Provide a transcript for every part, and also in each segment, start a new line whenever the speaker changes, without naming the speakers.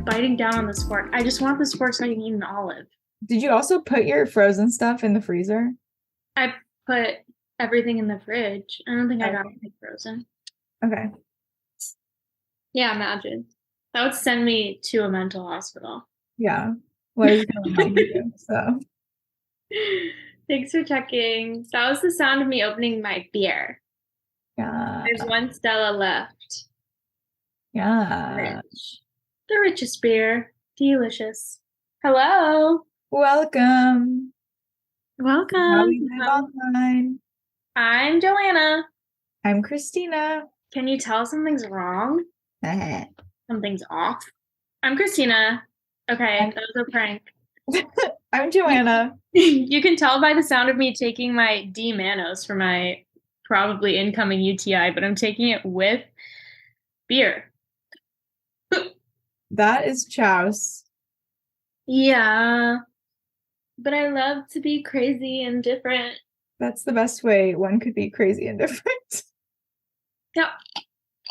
biting down on this fork. I just want this fork so I can eat an olive.
Did you also put your frozen stuff in the freezer?
I put everything in the fridge. I don't think I got
Okay.
anything frozen.
Okay.
Yeah, imagine. That would send me to a mental hospital.
Yeah. What is going on with you? So,
Thanks for checking. That was the sound of me opening my beer.
yeah.
There's one Stella left.
Yeah.
Rich. The richest beer. Delicious. Hello.
Welcome to How
Welcome.
We Live Online.
I'm Joanna.
I'm Christina.
Can you tell something's wrong? Something's off. I'm Christina. Okay, that was a prank.
I'm Joanna.
You can tell by the sound of me taking my D-Manos for my probably incoming UTI, but I'm taking it with beer.
That is Chouse.
Yeah, but I love to be crazy and different.
That's the best way one could be crazy and different.
Yep.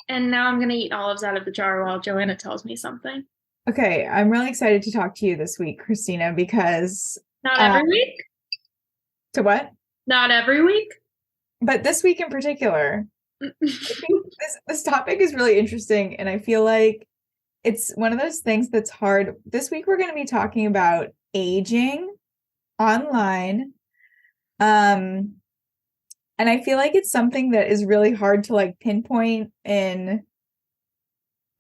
And now I'm gonna eat olives out of the jar while Joanna tells me something.
Okay, I'm really excited to talk to you this week, Christina, because
Not every week?
to what?
Not every week?
But this week in particular, I think this topic is really interesting, and I feel like it's one of those things that's hard. This week we're going to be talking about aging online. And I feel like it's something that is really hard to like pinpoint in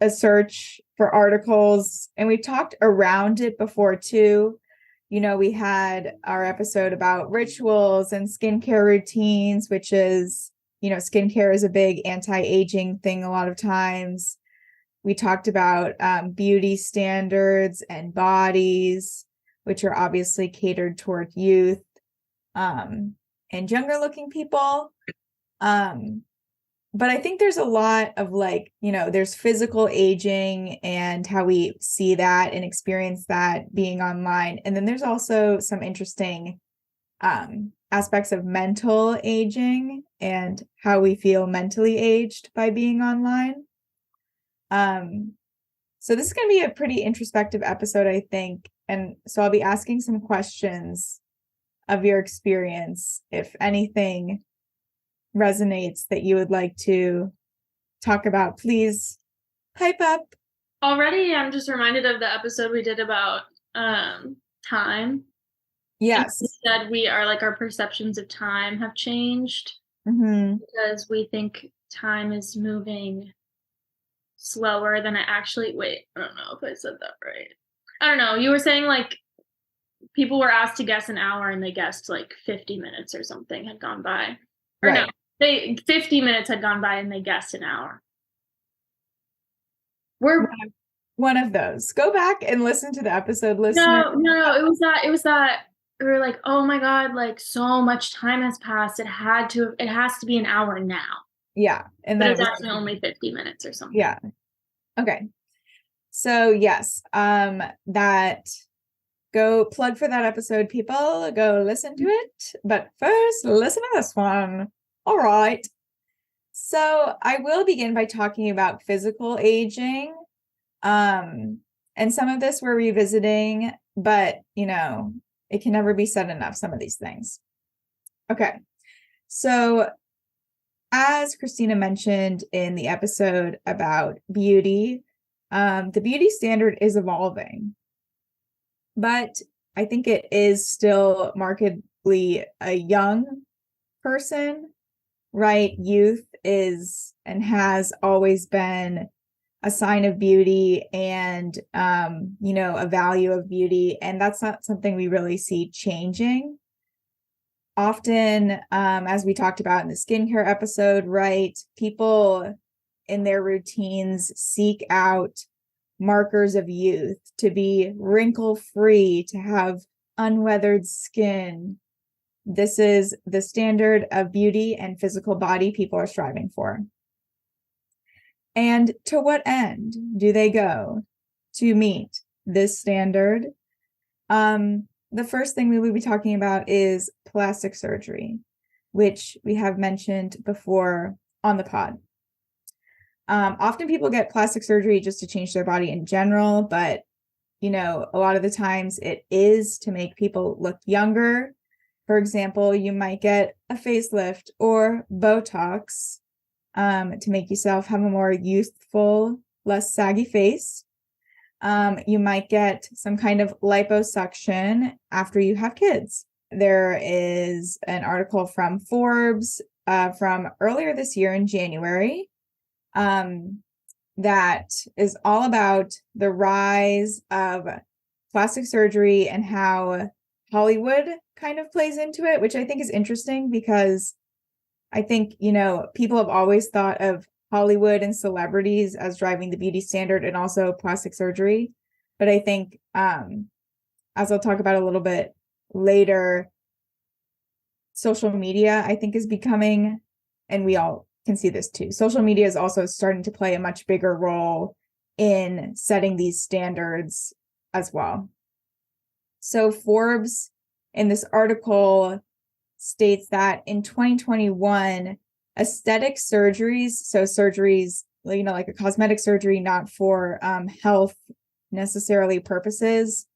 a search for articles. And we've talked around it before too. You know, we had our episode about rituals and skincare routines, which is, you know, skincare is a big anti-aging thing a lot of times. We talked about beauty standards and bodies, which are obviously catered toward youth and younger looking people. But I think there's a lot of like, you know, there's physical aging and how we see that and experience that being online. And then there's also some interesting aspects of mental aging and how we feel mentally aged by being online. So this is going to be a pretty introspective episode, I think. And so I'll be asking some questions of your experience, if anything resonates that you would like to talk about, please pipe up.
Already, I'm just reminded of the episode we did about time.
Yes.
Instead, our perceptions of time have changed because we think time is moving slower than it actually. Wait, I don't know if I said that right. I don't know. You were saying like people were asked to guess an hour and they guessed like 50 minutes or something had gone by. Or
Right.
no, 50 minutes had gone by and they guessed an hour.
We're one of those. Go back and listen to the episode, listener.
No, it was that we were like, oh my God, like so much time has passed. It has to be an hour now.
Yeah. And
But
then
it's actually only 50 minutes or something.
Yeah. Okay. So yes, that go plug for that episode, people. Go listen to it. But first, listen to this one. All right. So I will begin by talking about physical aging. And some of this we're revisiting, but you know, it can never be said enough, some of these things. Okay. So as Christina mentioned in the episode about beauty, the beauty standard is evolving, but I think it is still markedly a young person, right? Youth is and has always been a sign of beauty and, you know, a value of beauty. And that's not something we really see changing. Often, as we talked about in the skincare episode, right, people in their routines seek out markers of youth, to be wrinkle-free, to have unweathered skin. This is the standard of beauty and physical body people are striving for. And to what end do they go to meet this standard? The first thing we will be talking about is plastic surgery, which we have mentioned before on the pod. Often people get plastic surgery just to change their body in general, but a lot of the times it is to make people look younger. For example, you might get a facelift or Botox to make yourself have a more youthful, less saggy face. You might get some kind of liposuction after you have kids. There is an article from Forbes from earlier this year in January that is all about the rise of plastic surgery and how Hollywood kind of plays into it, which I think is interesting because I think, people have always thought of Hollywood and celebrities as driving the beauty standard and also plastic surgery. But I think, as I'll talk about a little bit later, social media, I think, is becoming, and we all can see this too, social media is also starting to play a much bigger role in setting these standards as well. So Forbes in this article states that in 2021, aesthetic surgeries, so surgeries, like a cosmetic surgery, not for health necessarily purposes,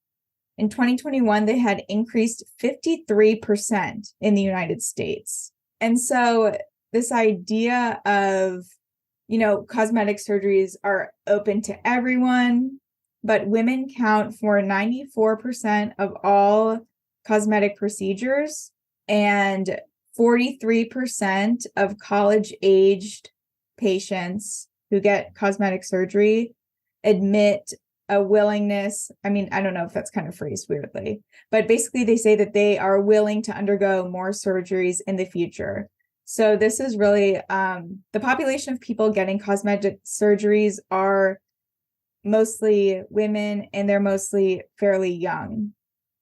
in 2021, they had increased 53% in the United States. And so this idea of, cosmetic surgeries are open to everyone, but women count for 94% of all cosmetic procedures, and 43% of college-aged patients who get cosmetic surgery admit a willingness. I mean, I don't know if that's kind of phrased weirdly, but basically they say that they are willing to undergo more surgeries in the future. So this is really the population of people getting cosmetic surgeries are mostly women, and they're mostly fairly young.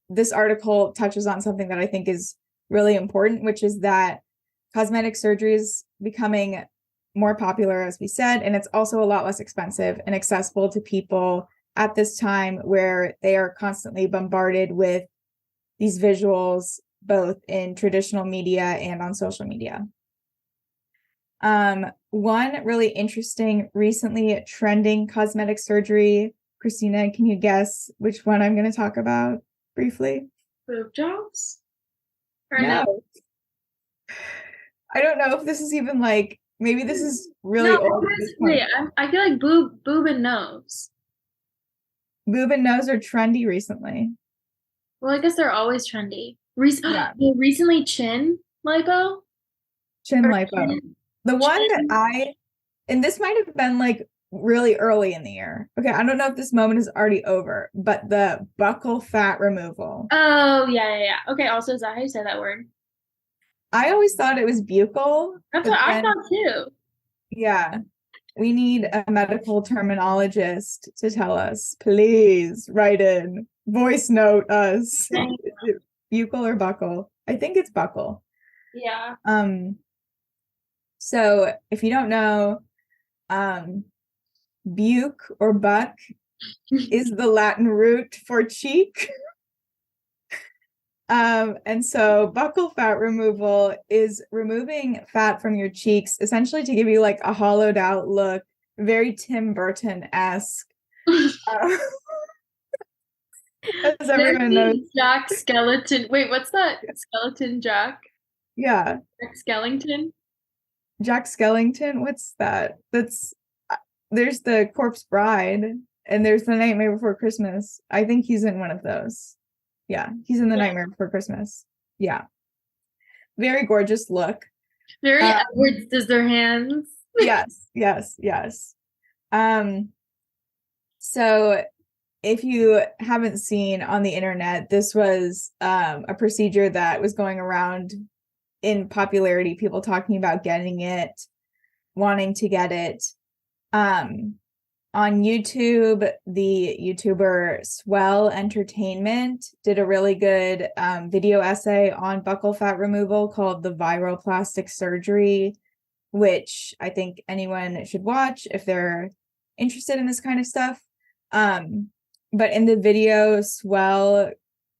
This article touches on something that I think is really important, which is that cosmetic surgery is becoming more popular, as we said, and it's also a lot less expensive and accessible to people at this time where they are constantly bombarded with these visuals, both in traditional media and on social media. One really interesting, recently trending cosmetic surgery, Christina, can you guess which one I'm going to talk about briefly?
Boob jobs? Or
No. I don't know if this is even maybe this is really old at this point.
I feel like boob and nose.
Boob and nose are trendy recently.
Well, I guess they're always trendy. Recently chin lipo?
Chin lipo. The one that and this might have been really early in the year. Okay, I don't know if this moment is already over, but the buccal fat removal.
Oh, yeah. Okay, also, is that how you say that word?
I always thought it was buccal.
That's what I thought too.
Yeah. We need a medical terminologist to tell us. Please write in. Voice note us. Buccal or buccal? I think it's buccal.
Yeah.
So if you don't know, buc or buck is the Latin root for cheek. And so buccal fat removal is removing fat from your cheeks, essentially to give you a hollowed out look, very Tim Burton-esque. As everyone knows.
Jack Skeleton. Wait, what's that? Skeleton Jack?
Yeah.
Jack Skellington?
Jack Skellington? What's that? There's the Corpse Bride, and there's the Nightmare Before Christmas. I think he's in one of those. Yeah, he's in the Nightmare Before Christmas. Yeah. Very gorgeous look.
Very Edward Scissorhands.
Yes. So if you haven't seen on the internet, this was a procedure that was going around in popularity, people talking about getting it, wanting to get it. On YouTube, the YouTuber Swell Entertainment did a really good video essay on buccal fat removal called The Viral Plastic Surgery, which I think anyone should watch if they're interested in this kind of stuff. But in the video, Swell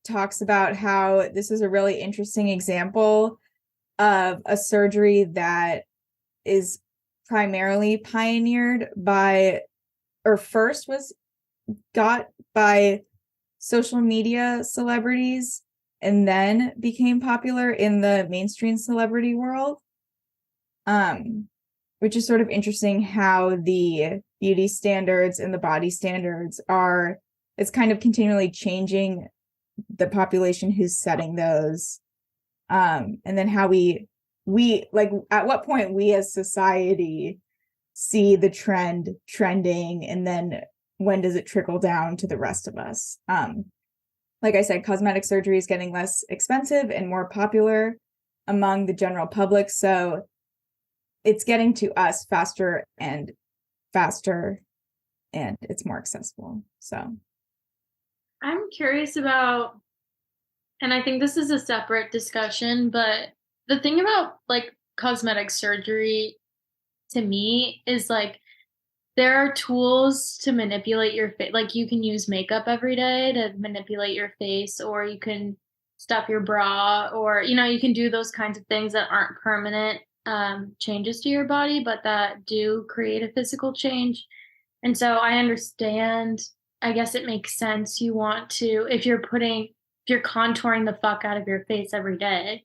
talks about how this is a really interesting example of a surgery that is primarily pioneered by, or first was got by social media celebrities and then became popular in the mainstream celebrity world. Which is sort of interesting how the beauty standards and the body standards it's kind of continually changing the population who's setting those. And then how we like, at what point we as society see the trending, and then when does it trickle down to the rest of us? Like I said, cosmetic surgery is getting less expensive and more popular among the general public. So it's getting to us faster and faster, and it's more accessible. So
I'm curious about, and I think this is a separate discussion, but the thing about like cosmetic surgery to me is like there are tools to manipulate your face. Like you can use makeup every day to manipulate your face, or you can stuff your bra, or you can do those kinds of things that aren't permanent changes to your body, but that do create a physical change. And so I understand, I guess it makes sense. You want to, if you're contouring the fuck out of your face every day,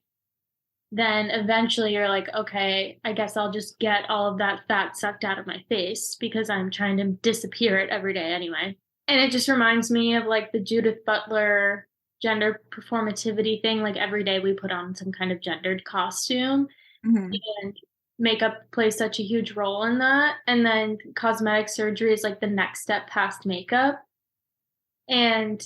then eventually you're like, okay, I guess I'll just get all of that fat sucked out of my face because I'm trying to disappear it every day anyway. And it just reminds me of like the Judith Butler gender performativity thing. Like every day we put on some kind of gendered costume. Mm-hmm. And makeup plays such a huge role in that. And then cosmetic surgery is like the next step past makeup. And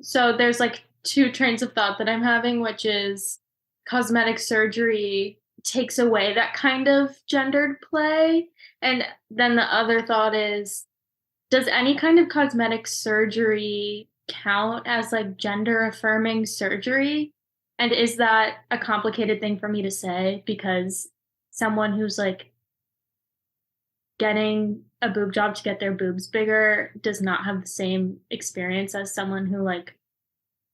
so there's like two trains of thought that I'm having, which is cosmetic surgery takes away that kind of gendered play. And then the other thought is, does any kind of cosmetic surgery count as like gender affirming surgery? And is that a complicated thing for me to say? Because someone who's like getting a boob job to get their boobs bigger does not have the same experience as someone who like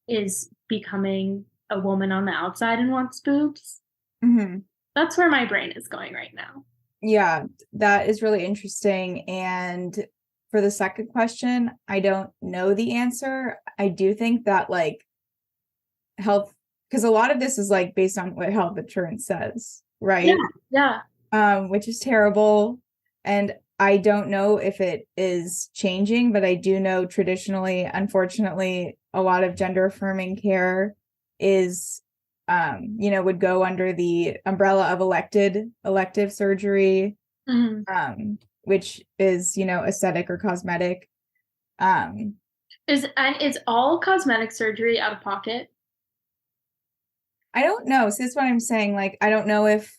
is becoming a woman on the outside and wants boobs. Mm-hmm. That's where my brain is going right now.
Yeah, that is really interesting. And for the second question, I don't know the answer. I do think that like health, because a lot of this is like based on what health insurance says, right?
Yeah.
Which is terrible. And I don't know if it is changing, but I do know traditionally, unfortunately, a lot of gender affirming care is, would go under the umbrella of elective surgery, mm-hmm. Which is, aesthetic or cosmetic.
Is all cosmetic surgery out of pocket?
I don't know. So that's what I'm saying. Like, I don't know if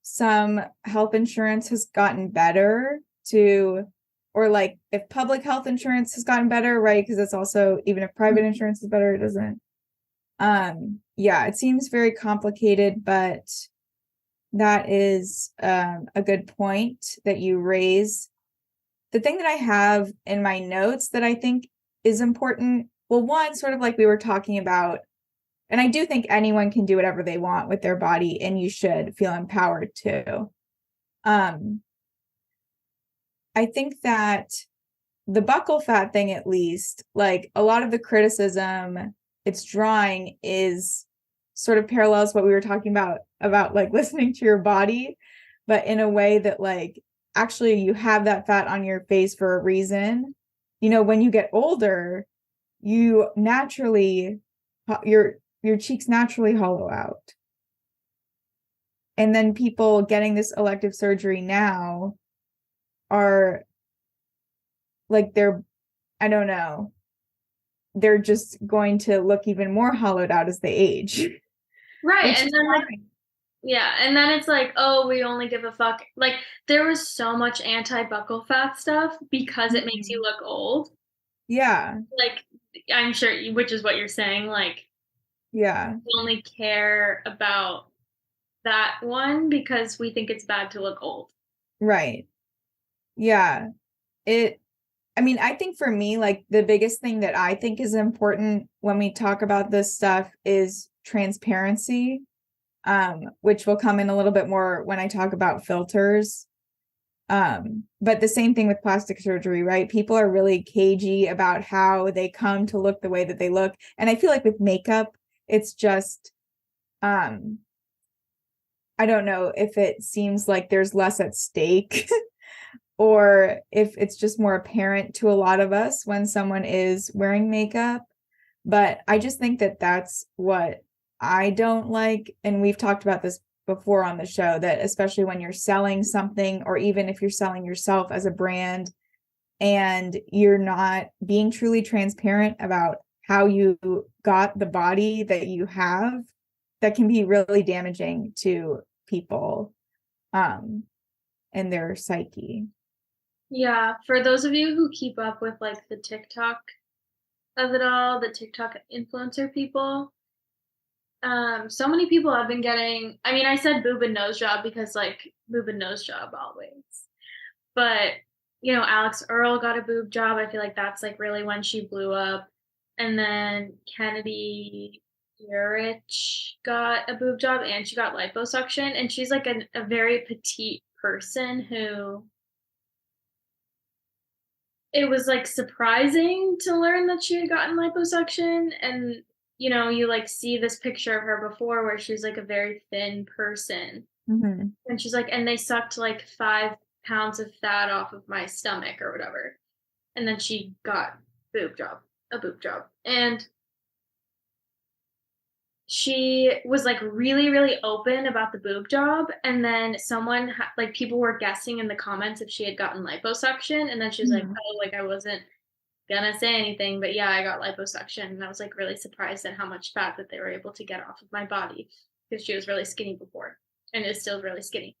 some health insurance has gotten better or like if public health insurance has gotten better, right? Because it's also, even if private insurance is better, it doesn't. Yeah, it seems very complicated, but that is a good point that you raise. The thing that I have in my notes that I think is important, well, one, sort of like we were talking about, and I do think anyone can do whatever they want with their body, and you should feel empowered to. I think that the buccal fat thing, at least, like a lot of the criticism it's drawing is sort of parallels what we were talking about like listening to your body, but in a way that like actually you have that fat on your face for a reason. When you get older, you naturally, your cheeks naturally hollow out. And then people getting this elective surgery now are like, I don't know, they're just going to look even more hollowed out as they age.
Right. And then and then it's like, oh, we only give a fuck. Like there was so much anti-buccal fat stuff because it makes you look old.
Yeah.
Like I'm sure, which is what you're saying, like,
yeah,
we only care about that one because we think it's bad to look old.
Right. Yeah. I think for me, like the biggest thing that I think is important when we talk about this stuff is transparency, which will come in a little bit more when I talk about filters. But the same thing with plastic surgery, right? People are really cagey about how they come to look the way that they look. And I feel like with makeup, it's just, I don't know if it seems like there's less at stake or if it's just more apparent to a lot of us when someone is wearing makeup. But I just think that that's what I don't like. And we've talked about this before on the show, that especially when you're selling something, or even if you're selling yourself as a brand and you're not being truly transparent about how you got the body that you have, that can be really damaging to people and their psyche.
Yeah, for those of you who keep up with like the TikTok of it all, the TikTok influencer people, so many people have been getting, I mean, I said boob and nose job because like boob and nose job always. But, Alex Earl got a boob job. I feel like that's like really when she blew up. And then Kennedy Urich got a boob job and she got liposuction. And she's like a very petite person who it was like surprising to learn that she had gotten liposuction. And, you like see this picture of her before where she's like a very thin person.
Mm-hmm.
And she's like, and they sucked like 5 pounds of fat off of my stomach or whatever. And then she got a boob job. And she was like really, really open about the boob job. And then like people were guessing in the comments if she had gotten liposuction. And then she was like, oh, like I wasn't gonna say anything, but yeah, I got liposuction. And I was like really surprised at how much fat that they were able to get off of my body because she was really skinny before and is still really skinny.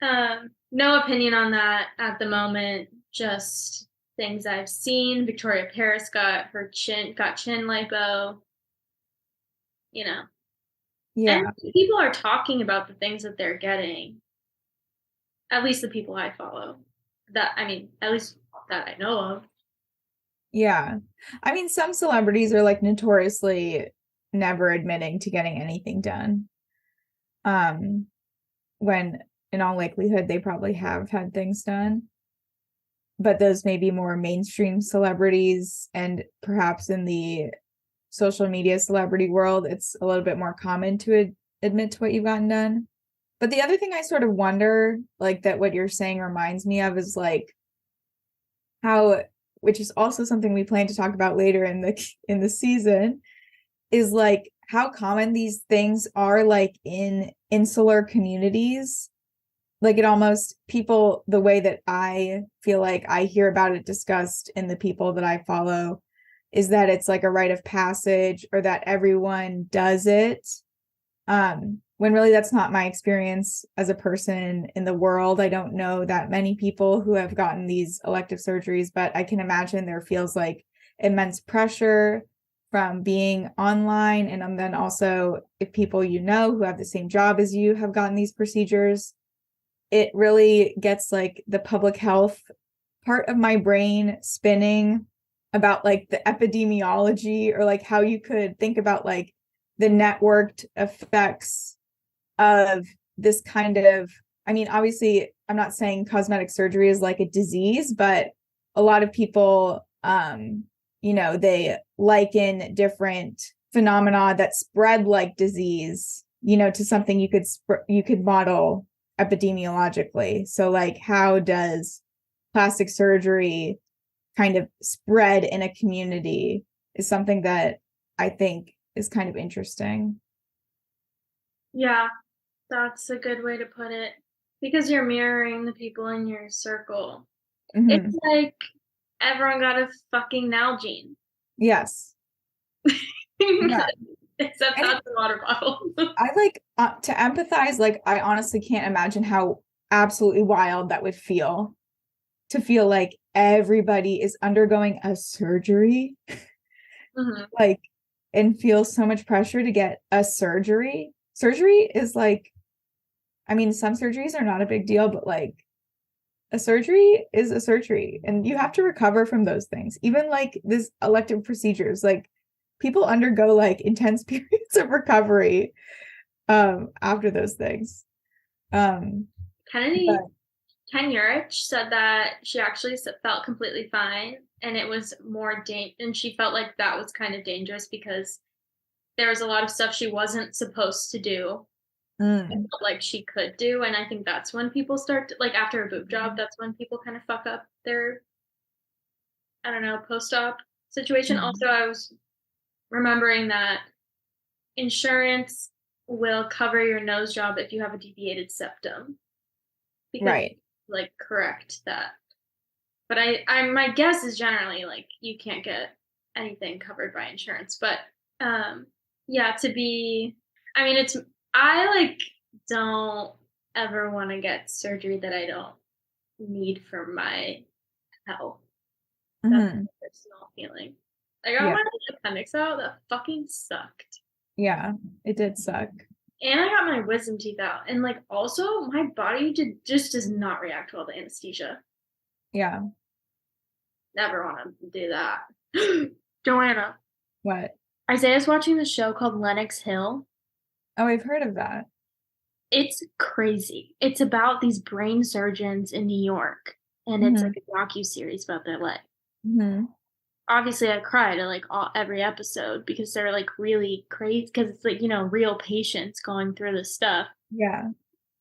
No opinion on that at the moment, just things I've seen. Victoria Paris got chin lipo, Yeah. And people are talking about the things that they're getting. At least the people I follow. At least that I know of.
Yeah. I mean, some celebrities are like notoriously never admitting to getting anything done. When in all likelihood they probably have had things done. But those may be more mainstream celebrities, and perhaps in the social media celebrity world, it's a little bit more common to admit to what you've gotten done. But the other thing I sort of wonder, like that what you're saying reminds me of, is like how, which is also something we plan to talk about later in the season, is like how common these things are like in insular communities. Like it almost, people, the way that I feel like I hear about it discussed in the people that I follow is that it's like a rite of passage, or that everyone does it. When really that's not my experience as a person in the world. I don't know that many people who have gotten these elective surgeries, but I can imagine there feels like immense pressure from being online. And then also if people who have the same job as you have gotten these procedures, it really gets like the public health part of my brain spinning about like the epidemiology, or like how you could think about like the networked effects of this kind of, I mean, obviously I'm not saying cosmetic surgery is like a disease, but a lot of people, they liken different phenomena that spread like disease, to something you could model epidemiologically. So like, how does plastic surgery kind of spread in a community is something that I think is kind of interesting.
Yeah, that's a good way to put it, because you're mirroring the people in your circle. Mm-hmm. It's like everyone got a fucking Nalgene.
Yes.
Yeah. Except not the water bottle.
I like to empathize. Like, I honestly can't imagine how absolutely wild that would feel, to feel like everybody is undergoing a surgery, like, and feel so much pressure to get a surgery. Surgery is like, I mean, some surgeries are not a big deal, but like a surgery is a surgery, and you have to recover from those things. Even like this elective procedures, like people undergo like intense periods of recovery after those things.
Kennedy Ken Urich said that she actually felt completely fine, and it was more and she felt like that was kind of dangerous because there was a lot of stuff she wasn't supposed to do,
Mm.
like she could do, and I think that's when people start to, like after a boob job, that's when people kind of fuck up their, I don't know, post-op situation.
Mm.
Also, I was remembering that insurance will cover your nose job if you have a deviated septum because
Right.
like correct that. But I my guess is generally like you can't get anything covered by insurance. But yeah, to be I mean it's I like don't ever want to get surgery that I don't need for my health. That's
Hmm.
my personal feeling. I got
Yeah.
my appendix out. That fucking sucked.
Yeah. It did suck.
And I got my wisdom teeth out. And like also my body just does not react well to anesthesia.
Yeah.
Never want to do that. Joanna,
What?
Isaiah's watching this show called Lenox Hill.
Oh, I've heard of that.
It's crazy. It's about these brain surgeons in New York, and it's
Hmm.
like a docu-series about their life.
Hmm.
Obviously, I cried at like every episode because they're like really crazy because it's like, real patients going through this stuff.
Yeah.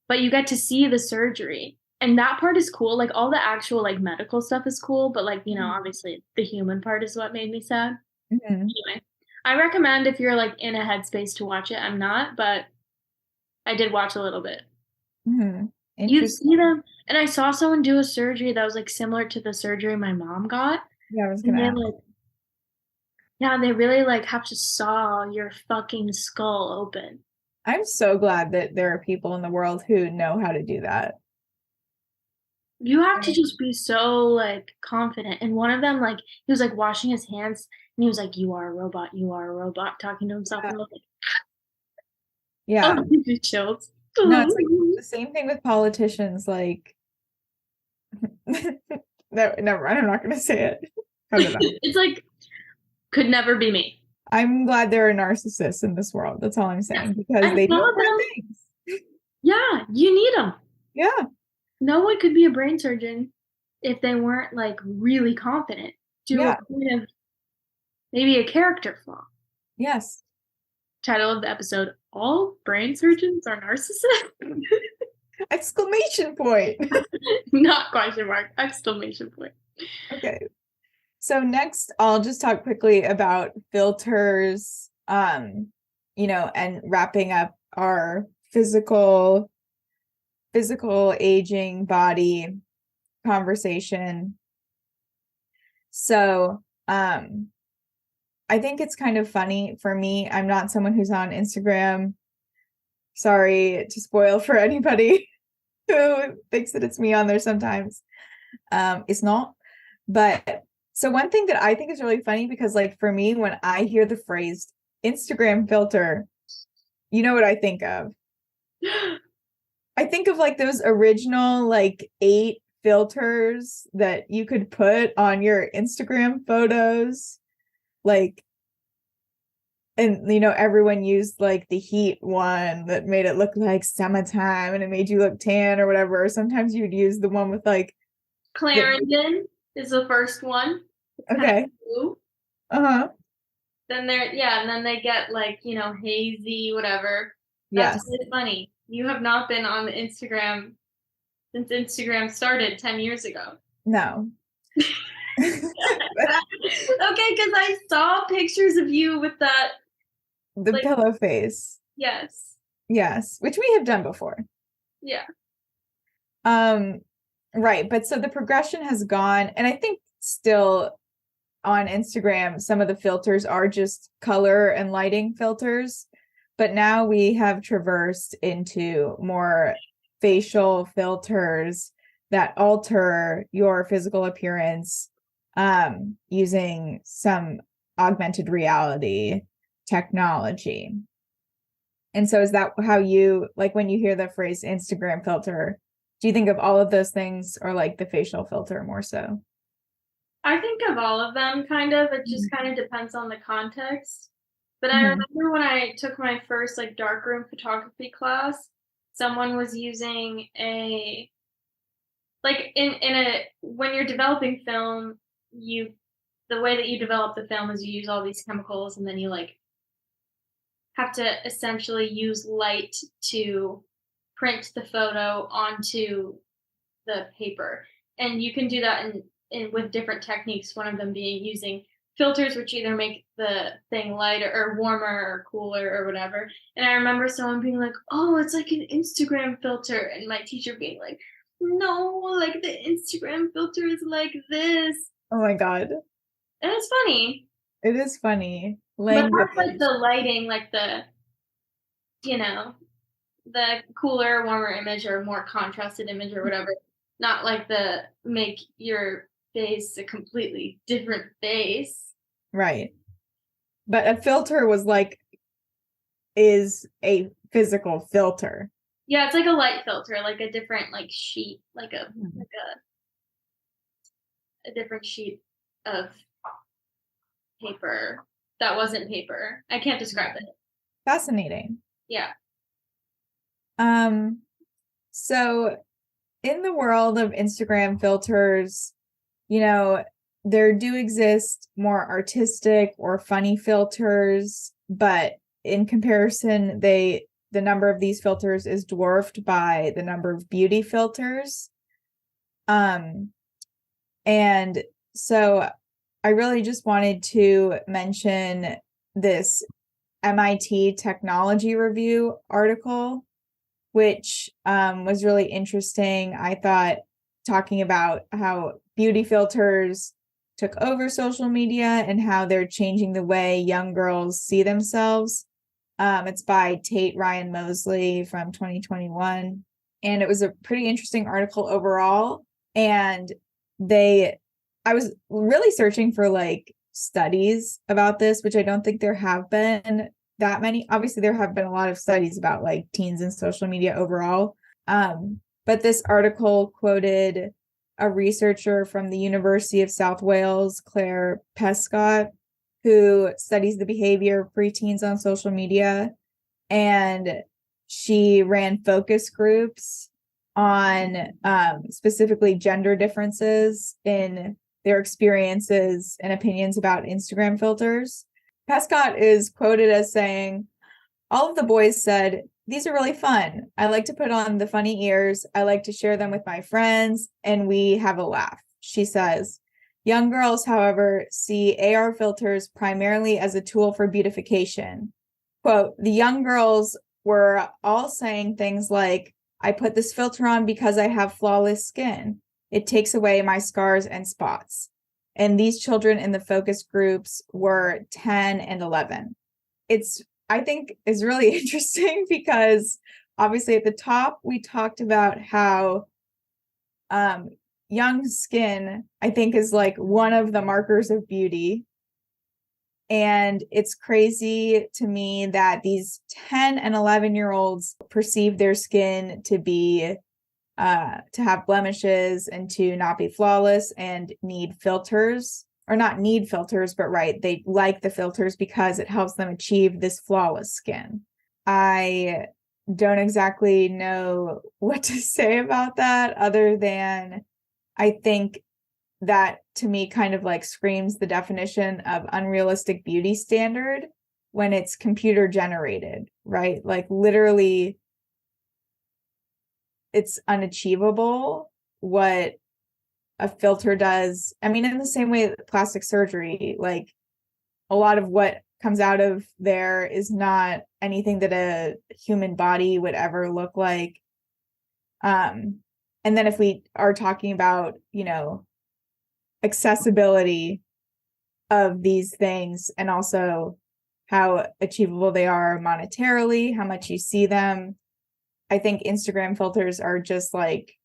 But you get to see the surgery. And that part is cool. Like all the actual like medical stuff is cool, but like, obviously the human part is what made me sad.
Hmm.
Anyway, I recommend if you're like in a headspace to watch it. I'm not, but I did watch a little bit.
Hmm.
You see
Interesting.
them, and I saw someone do a surgery that was like similar to the surgery my mom got,
Yeah, I was
and
gonna
they
ask.
like, yeah, they really like have to saw your fucking skull open.
I'm so glad that there are people in the world who know how to do that.
You
I
have to
mean,
just be so like confident. And one of them, like, he was like washing his hands, and he was like, "You are a robot. You are a robot," talking to himself,
yeah.
and I was like,
Yeah.
"Oh, he chills."
No, it's like the same thing with politicians. Like, no, never mind. I'm not gonna say it. Cut it out.
It's like could never be me.
I'm glad there are narcissists in this world. That's all I'm saying because
And
they do
some of
important
them,
things.
yeah, you need them.
Yeah.
No one could be a brain surgeon if they weren't like really confident to a
Yeah.
point of maybe a character flaw.
Yes.
Title of the episode: All brain surgeons are narcissists.
Exclamation point.
Not question mark, exclamation point.
Okay. So next, I'll just talk quickly about filters, and wrapping up our physical aging body conversation. So, I think it's kind of funny for me. I'm not someone who's on Instagram. Sorry to spoil for anybody who thinks that it's me on there sometimes. It's not. But so one thing that I think is really funny because like for me, when I hear the phrase Instagram filter, you know what I think of? I think of like those original like 8 filters that you could put on your Instagram photos. Like, and everyone used like the heat one that made it look like summertime and it made you look tan or whatever. Or sometimes you'd use the one with like
Clarendon is the first one. It's kind
okay.
of blue.
Uh-huh.
Then and then they get like, hazy, whatever. That's
Yes.
really funny. You have not been on Instagram since Instagram started 10 years ago.
No.
Okay, because I saw pictures of you with that.
The
Like,
pillow face.
yes.
Yes, which we have done before.
Yeah.
Right, but so the progression has gone, and I think still on Instagram, some of the filters are just color and lighting filters, but now we have traversed into more facial filters that alter your physical appearance, using some augmented reality technology. And so is that how you, like when you hear the phrase Instagram filter, do you think of all of those things or like the facial filter more so?
I think of all of them kind of. It just kind of depends on the context. But I
Mm-hmm.
remember when I took my first like darkroom photography class, someone was using like when you're developing film, the way that you develop the film is you use all these chemicals, and then you like have to essentially use light to print the photo onto the paper. And you can do that in with different techniques, one of them being using filters, which either make the thing lighter or warmer or cooler or whatever. And I remember someone being like, "Oh, it's like an Instagram filter," and my teacher being like, "No, like the Instagram filter is like this."
Oh my God.
And it's funny.
It is funny.
But that's like
Language.
the lighting, like you know, the cooler, warmer image or more contrasted image or whatever. Not like the make your face a completely different face.
Right. But a filter is a physical filter.
Yeah, it's like a light filter, like a different like sheet, like a different sheet of paper that wasn't paper. I can't describe it.
Fascinating.
Yeah.
So in the world of Instagram filters, there do exist more artistic or funny filters, but in comparison, the number of these filters is dwarfed by the number of beauty filters. And so I really just wanted to mention this MIT Technology Review article, which was really interesting. I thought, talking about how beauty filters took over social media and how they're changing the way young girls see themselves. It's by Tate Ryan Mosley from 2021. And it was a pretty interesting article overall. And I was really searching for like studies about this, which I don't think there have been that many. Obviously, there have been a lot of studies about like teens and social media overall. But this article quoted a researcher from the University of South Wales, Claire Pescott, who studies the behavior of preteens on social media. And she ran focus groups on specifically gender differences in their experiences and opinions about Instagram filters. Pescott is quoted as saying, "All of the boys said, 'These are really fun. I like to put on the funny ears. I like to share them with my friends, and we have a laugh," she says. Young girls, however, see AR filters primarily as a tool for beautification. Quote, "The young girls were all saying things like, 'I put this filter on because I have flawless skin. It takes away my scars and spots.' And these children in the focus groups were 10 and 11. I think is really interesting because obviously at the top, we talked about how young skin, I think, is like one of the markers of beauty. And it's crazy to me that these 10 and 11-year-olds perceive their skin to be to have blemishes and to not be flawless and need filters, or not need filters, but right, they like the filters because it helps them achieve this flawless skin. I don't exactly know what to say about that other than I think that to me kind of like screams the definition of unrealistic beauty standard when it's computer generated, right? Like literally it's unachievable what a filter does. I mean, in the same way that plastic surgery, like a lot of what comes out of there is not anything that a human body would ever look like. And then if we are talking about, accessibility of these things and also how achievable they are monetarily, how much you see them, I think Instagram filters are just like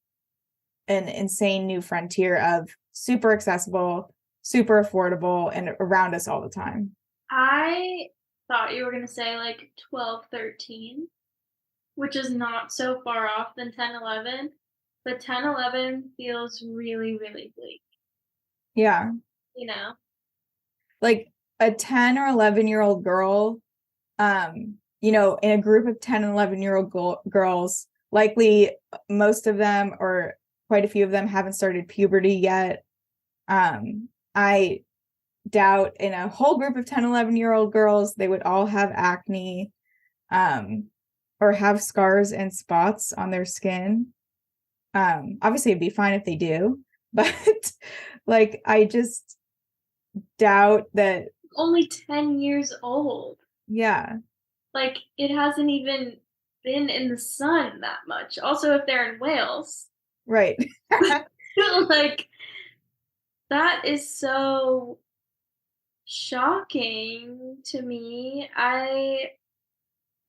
an insane new frontier of super accessible, super affordable, and around us all the time.
I thought you were going to say like 12, 13, which is not so far off than 10, 11. But 10, 11 feels really, really bleak.
Yeah.
Like
a 10 or 11-year-old girl, in a group of 10 and 11-year-old girls, likely most of them, or quite a few of them haven't started puberty yet. I doubt in a whole group of 10, 11-year-old girls, they would all have acne, or have scars and spots on their skin. Obviously it'd be fine if they do, but like, I just doubt that.
Only 10 years old.
Yeah.
Like, it hasn't even been in the sun that much. Also, if they're in Wales.
Right.
Like, that is so shocking to me. I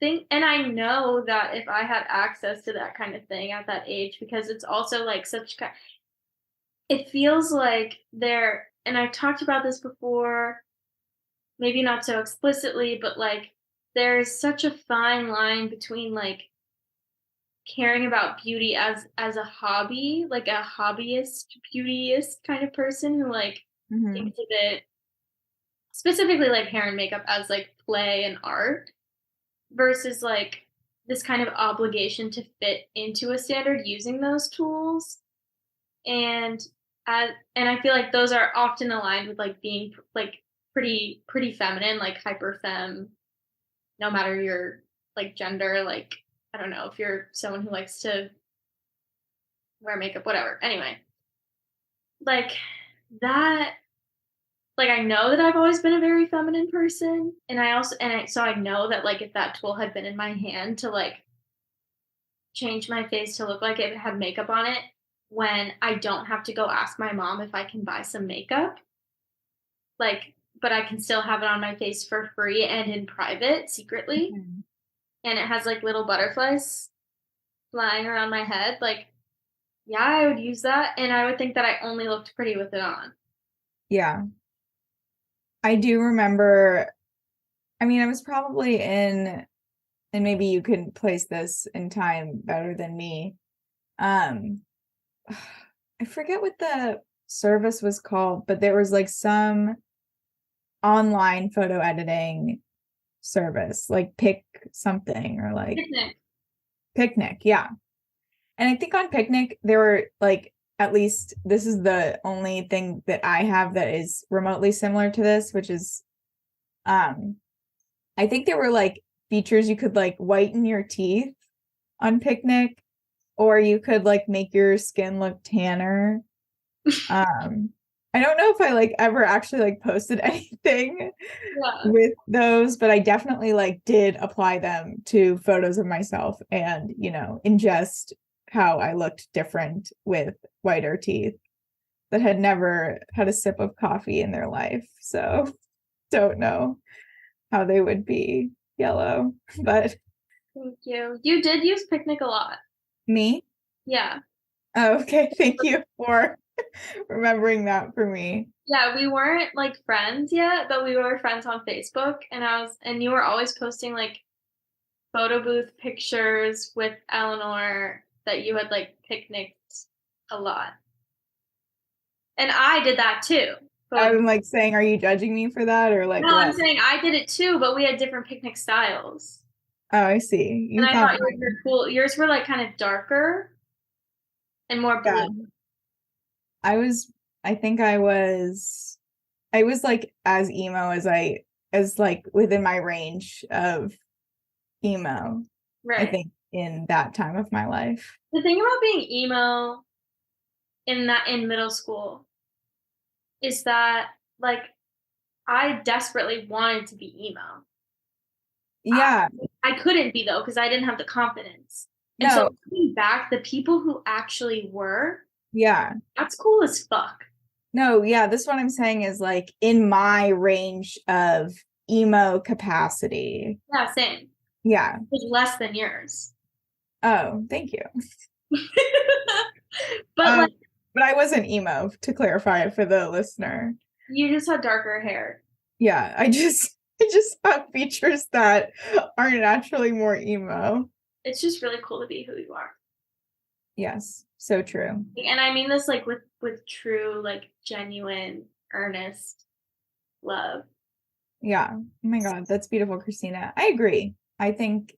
think, and I know that if I had access to that kind of thing at that age, because it's also like it feels like and I've talked about this before, maybe not so explicitly, but like there's such a fine line between like caring about beauty as a hobby, like a hobbyist, beautyist kind of person who like thinks of it, specifically like hair and makeup, as like play and art, versus like this kind of obligation to fit into a standard using those tools. And and I feel like those are often aligned with like being like pretty feminine, like hyper femme, no matter your like gender. Like, I don't know, if you're someone who likes to wear makeup, whatever. Anyway, like that, like I know that I've always been a very feminine person, and so I know that like if that tool had been in my hand to like change my face to look like it had makeup on it, when I don't have to go ask my mom if I can buy some makeup, like, but I can still have it on my face for free and in private secretly, and it has like little butterflies flying around my head, like, yeah, I would use that, and I would think that I only looked pretty with it on.
Yeah. I do remember, I mean, I was probably and maybe you can place this in time better than me. I forget what the service was called, but there was like some online photo editing service, like Pick something, or like Picnic, yeah. And I think on Picnic there were like, at least this is the only thing that I have that is remotely similar to this, which is I think there were like features you could like whiten your teeth on Picnic, or you could like make your skin look tanner. I don't know if I like ever actually like posted anything with those, but I definitely like did apply them to photos of myself and, ingest how I looked different with whiter teeth that had never had a sip of coffee in their life. So don't know how they would be yellow, but.
Thank you. You did use Picnic a lot.
Me?
Yeah.
Oh, okay. Thank you for remembering that for me.
Yeah, we weren't like friends yet, but we were friends on Facebook, and you were always posting like photo booth pictures with Eleanor that you had like picnicked a lot. And I did that too.
I'm like saying, are you judging me for that, or like
no,
what?
I'm saying I did it too, but we had different picnic styles.
Oh, I see.
And I thought yours were cool. Yours were like kind of darker and more blue.
Yeah. I was like as emo as like within my range of emo. Right. I think in that time of my life.
The thing about being emo in middle school is that like I desperately wanted to be emo.
Yeah.
I couldn't be though, because I didn't have the confidence. And so looking back, the people who actually were,
yeah,
that's cool as fuck.
No, yeah, this what I'm saying is like in my range of emo capacity.
Yeah, same.
Yeah.
It's less than yours.
Oh, thank you.
But
but I wasn't emo, to clarify for the listener.
You just had darker hair.
Yeah, I just have features that are naturally more emo.
It's just really cool to be who you are.
Yes, so true.
And I mean this like with true, like genuine, earnest love.
Yeah. Oh my God, that's beautiful, Christina. I agree. I think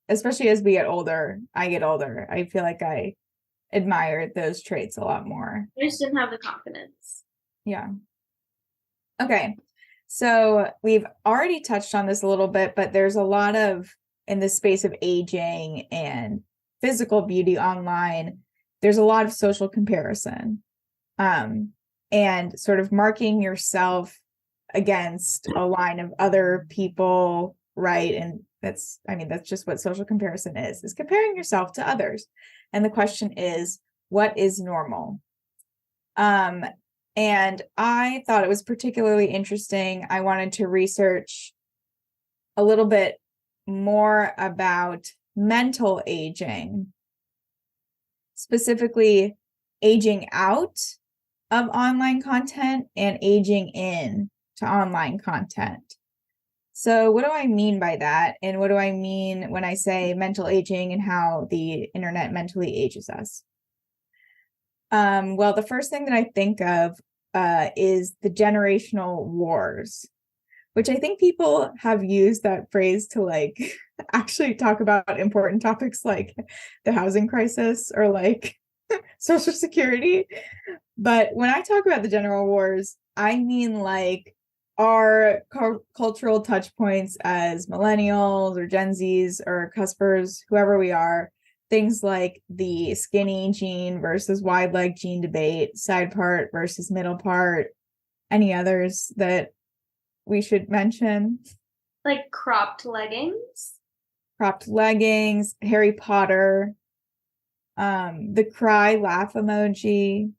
especially as we get older, I feel like I admired those traits a lot more.
I just didn't have the confidence.
Yeah. Okay. So we've already touched on this a little bit, but there's a lot of, in the space of aging and physical beauty online, there's a lot of social comparison, and sort of marking yourself against a line of other people, right? And that's just what social comparison is comparing yourself to others. And the question is, what is normal? And I thought it was particularly interesting. I wanted to research a little bit more about mental aging, specifically aging out of online content and aging in to online content. So what do I mean by that? And what do I mean when I say mental aging and how the internet mentally ages us? Well, the first thing that I think of is the generational wars, which I think people have used that phrase to like actually talk about important topics like the housing crisis or like Social Security. But when I talk about the general wars, I mean like our cultural touch points as millennials or Gen Zs or cuspers, whoever we are. Things like the skinny jean versus wide leg jean debate, side part versus middle part. Any others that we should mention?
Like cropped leggings.
Harry Potter, the cry laugh emoji.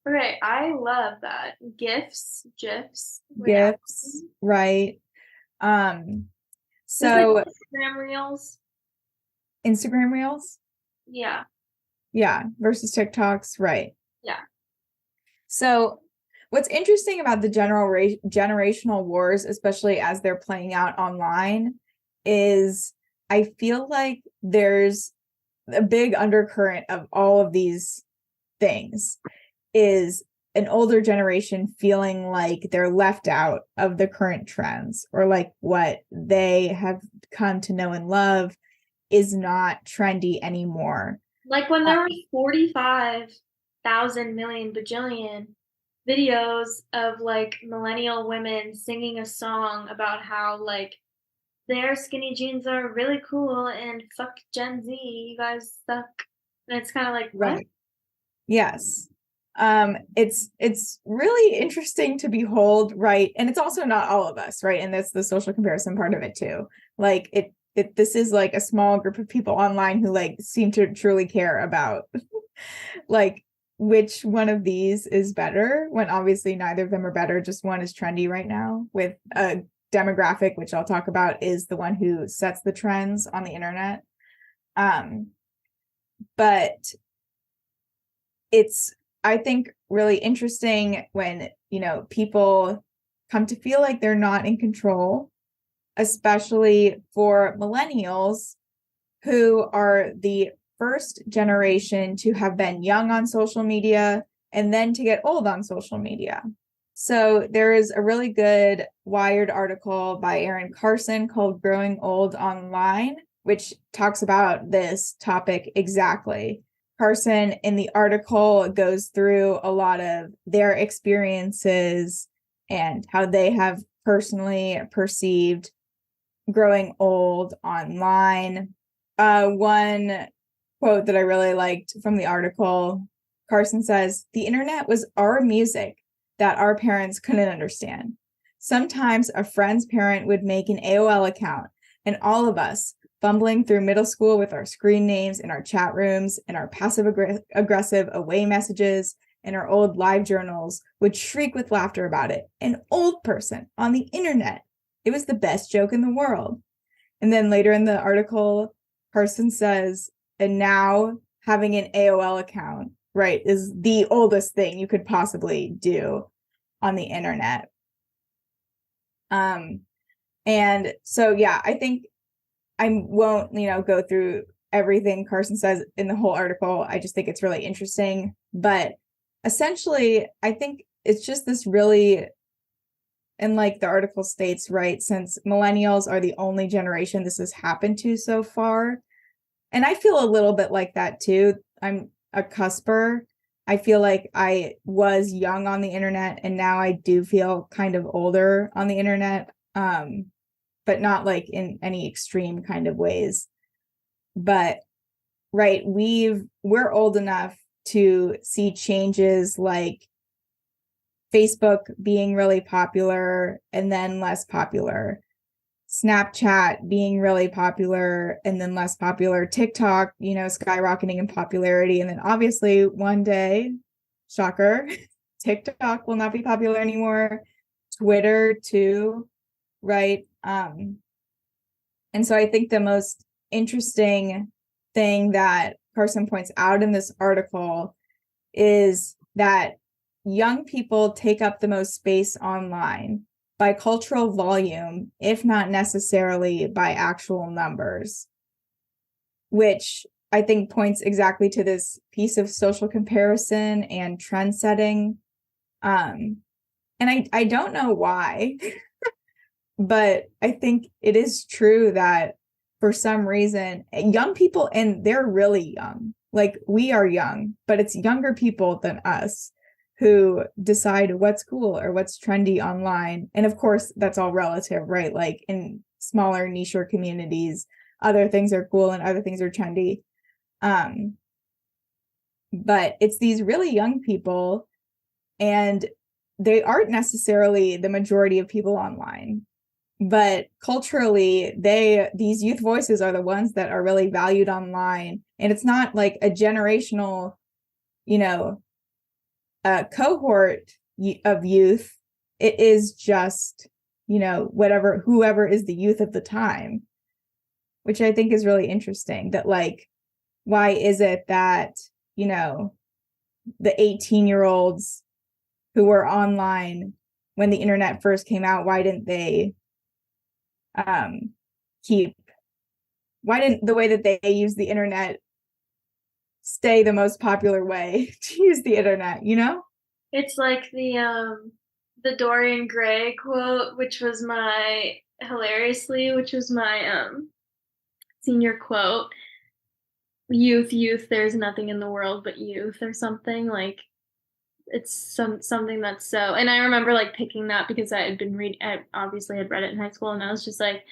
Okay, I love that. GIFs.
GIFs, right. So
like
Instagram Reels?
Yeah.
Yeah, versus TikToks, right.
Yeah.
So what's interesting about the generational wars, especially as they're playing out online, is I feel like there's a big undercurrent of all of these things is an older generation feeling like they're left out of the current trends, or like what they have come to know and love is not trendy anymore.
Like when there were 45,000 million bajillion videos of like millennial women singing a song about how like their skinny jeans are really cool and fuck Gen Z, you guys suck. And it's kind of like, what?
Right. Yes. It's really interesting to behold, right? And it's also not all of us, right? And that's the social comparison part of it too. Like this is like a small group of people online who like seem to truly care about like which one of these is better, when obviously neither of them are better, just one is trendy right now with a demographic, which I'll talk about, is the one who sets the trends on the internet. But it's, I think, really interesting when, people come to feel like they're not in control, especially for millennials who are the first generation to have been young on social media and then to get old on social media. So there is a really good Wired article by Erin Carson called Growing Old Online, which talks about this topic exactly. Carson in the article goes through a lot of their experiences and how they have personally perceived growing old online. One quote that I really liked from the article, Carson says, "The internet was our music that our parents couldn't understand. Sometimes a friend's parent would make an AOL account, and all of us, fumbling through middle school with our screen names in our chat rooms and our passive-aggressive away messages and our old live journals, would shriek with laughter about it. An old person on the internet. It was the best joke in the world." And then later in the article, Carson says, and now having an AOL account, right, is the oldest thing you could possibly do on the internet. And so, yeah, I think I won't, go through everything Carson says in the whole article. I just think it's really interesting. But essentially, I think it's just this really, and like the article states, right, since millennials are the only generation this has happened to so far. And I feel a little bit like that too. I'm a cusper. I feel like I was young on the internet and now I do feel kind of older on the internet, but not like in any extreme kind of ways. But right, we're old enough to see changes like Facebook being really popular and then less popular, Snapchat being really popular and then less popular, TikTok, skyrocketing in popularity. And then obviously one day, shocker, TikTok will not be popular anymore. Twitter too, right? And so I think the most interesting thing that Carson points out in this article is that young people take up the most space online by cultural volume, if not necessarily by actual numbers, which I think points exactly to this piece of social comparison and trend setting. And I don't know why, but I think it is true that for some reason, young people, and they're really young, like we are young, but it's younger people than us who decide what's cool or what's trendy online. And of course, that's all relative, right? Like in smaller, niche communities, other things are cool and other things are trendy. But it's these really young people, and they aren't necessarily the majority of people online. But culturally, these youth voices are the ones that are really valued online. And it's not like a generational, cohort of youth. It is just, whoever is the youth of the time, which I think is really interesting. That like, why is it that, the 18-year-olds who were online when the internet first came out, why didn't they why didn't the way that they use the internet stay the most popular way to use the internet,
It's like the Dorian Gray quote, which was my senior quote. Youth, there's nothing in the world but youth, or something. Like, it's something that's so, and I remember like picking that because I obviously had read it in high school, and I was just like,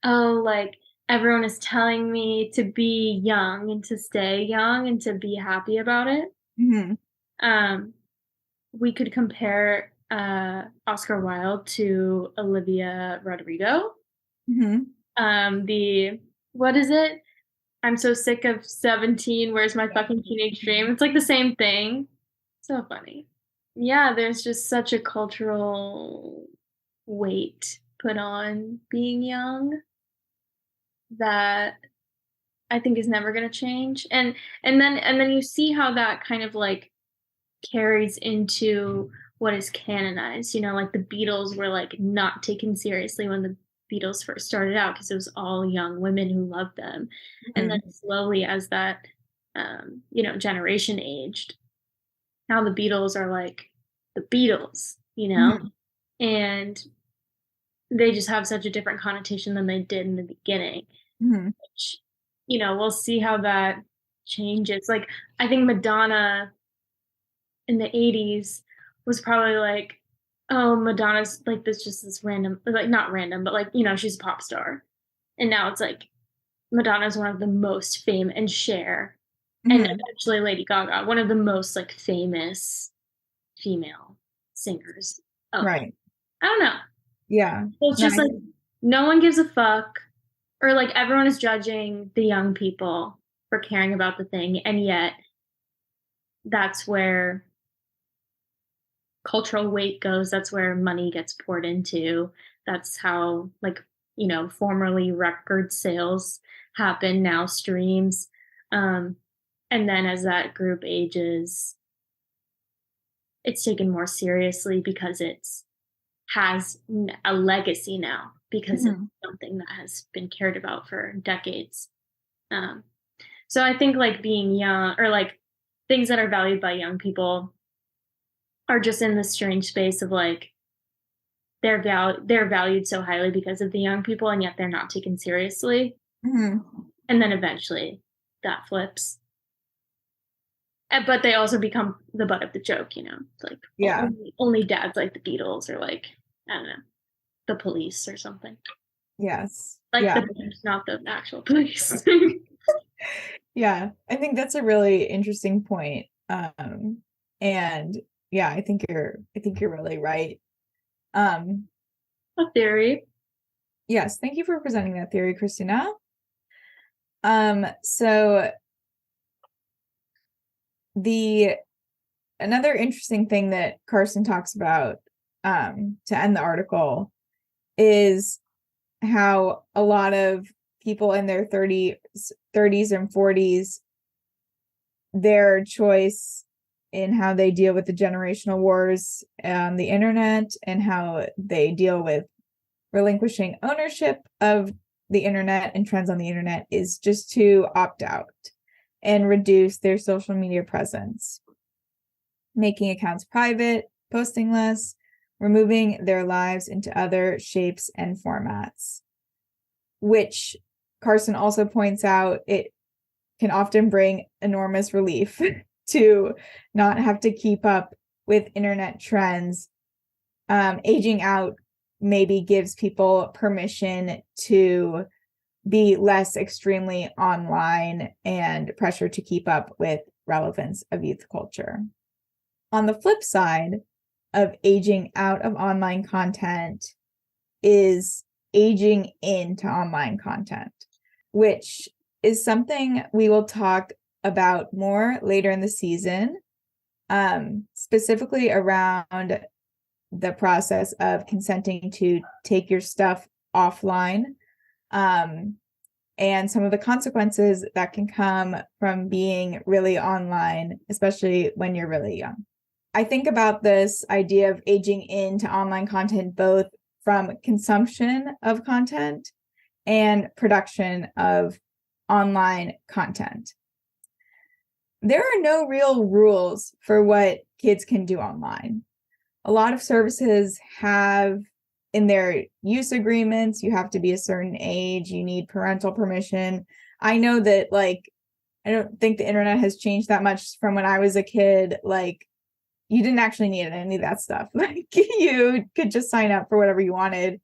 oh, like everyone is telling me to be young and to stay young and to be happy about it. We could compare Oscar Wilde to Olivia Rodrigo. What is it? I'm so sick of 17. Where's my fucking teenage dream? It's like the same thing. So funny. Yeah, there's just such a cultural weight put on being young that I think is never going to change. And then you see how that kind of like carries into what is canonized. Like the Beatles were like not taken seriously when the Beatles first started out because it was all young women who loved them. And then slowly as that generation aged, now the Beatles are like the Beatles, and they just have such a different connotation than they did in the beginning. Which, we'll see how that changes. Like, I think Madonna in the 80s was probably like, oh, Madonna's like this random, like not random, but like, she's a pop star. And now it's like Madonna's one of the most famous, and Cher, and eventually Lady Gaga, one of the most like famous female singers.
Right.
I don't know.
Yeah.
So it's just like no one gives a fuck, or like everyone is judging the young people for caring about the thing, and yet that's where cultural weight goes. That's where money gets poured into. That's how, like, formerly record sales happen, now streams. And then as that group ages, it's taken more seriously because has a legacy now, because it's something that has been cared about for decades. So I think like being young, or like things that are valued by young people, are just in this strange space of like they're valued so highly because of the young people, and yet they're not taken seriously. And then eventually that flips. But they also become the butt of the joke, you know. It's like only dads like the Beatles, or like, I don't know, the Police or something.
Yes.
Like the Beatles, not the actual Police.
Yeah, I think that's a really interesting point. And yeah, I think you're really right.
A theory.
Yes, thank you for presenting that theory, Christina. So another interesting thing that Carson talks about to end the article is how a lot of people in their 30s and 40s, their choice in how they deal with the generational wars on the internet and how they deal with relinquishing ownership of the internet and trends on the internet is just to opt out and reduce their social media presence, making accounts private, posting less, removing their lives into other shapes and formats, which Carson also points out it can often bring enormous relief to not have to keep up with internet trends. Aging out maybe gives people permission to be less extremely online and pressure to keep up with relevance of youth culture. On the flip side of aging out of online content is aging into online content, which is something we will talk about more later in the season, specifically around the process of consenting to take your stuff offline, and some of the consequences that can come from being really online, especially when you're really young. I think about this idea of aging into online content both from consumption of content and production of online content. There are no real rules for what kids can do online. A lot of services have in their use agreements, you have to be a certain age, you need parental permission. I know that, like, I don't think the internet has changed that much from when I was a kid. Like, you didn't actually need any of that stuff. Like, you could just sign up for whatever you wanted,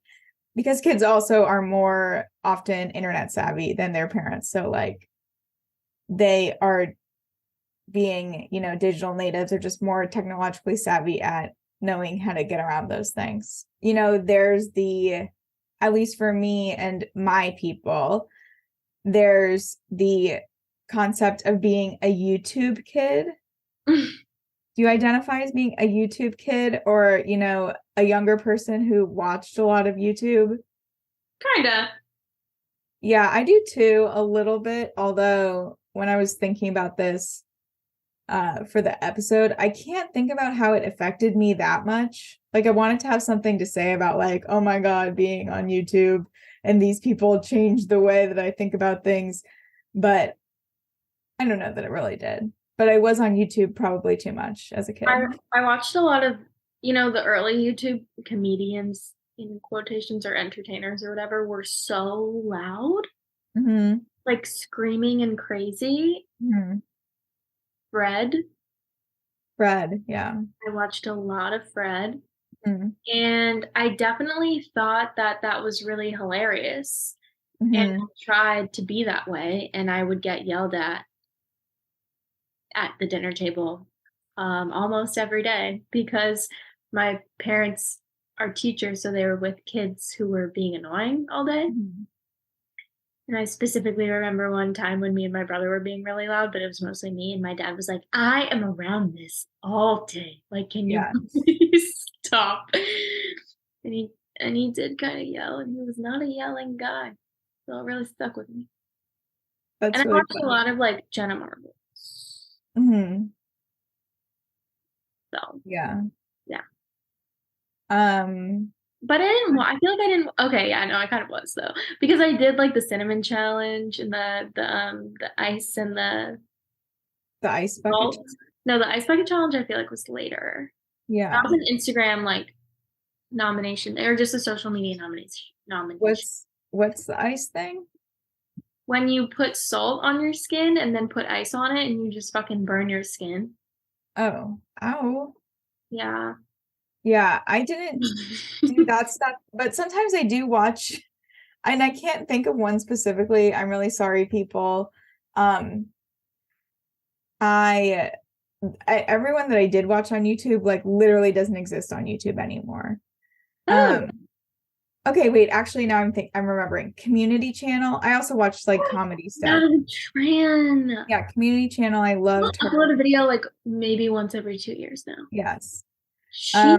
because kids also are more often internet savvy than their parents. So, like, they are being, digital natives, or just more technologically savvy at knowing how to get around those things. There's at least for me and my people, there's the concept of being a YouTube kid. Do you identify as being a YouTube kid, or, a younger person who watched a lot of YouTube?
Kinda.
Yeah, I do too, a little bit. Although when I was thinking about this for the episode, I can't think about how it affected me that much. Like, I wanted to have something to say about, like, oh my God, being on YouTube and these people changed the way that I think about things. But I don't know that it really did. But I was on YouTube probably too much as a kid.
I watched a lot of, the early YouTube comedians, in quotations, or entertainers or whatever, were so loud.
Mm-hmm.
Like screaming and crazy.
Mm-hmm. Fred, yeah.
I watched a lot of Fred.
Mm-hmm.
And I definitely thought that that was really hilarious.
Mm-hmm.
And I tried to be that way, and I would get yelled at the dinner table almost every day, because my parents are teachers, so they were with kids who were being annoying all day. Mm-hmm. And I specifically remember one time when me and my brother were being really loud, but it was mostly me, and my dad was like, I am around this all day. Like, can you please stop? And he did kind of yell, and he was not a yelling guy. So it really stuck with me.
That's
and I watched a lot of, like, Jenna Marbles.
Mm-hmm.
So
yeah.
But I feel like I didn't. Okay, yeah, no, I kind of was, though, because I did, like, the cinnamon challenge and the ice and the
ice bucket.
No, the ice bucket challenge I feel like was later.
Yeah,
that was an Instagram, like, nomination, or just a social media nomination.
What's the ice thing?
when you put salt on your skin and then put ice on it and you just fucking burn your skin.
Oh, ow.
Yeah.
Yeah, I didn't do that stuff, but sometimes I do watch, and I can't think of one specifically. I'm really sorry, people. I everyone that I did watch on YouTube, like, literally doesn't exist on YouTube anymore.
Oh.
Okay, wait, actually now I'm remembering. Community Channel. I also watched like comedy stuff.
Tran.
Yeah, Community Channel. I loved her.
Upload a video like maybe once every 2 years now.
Yes.
She's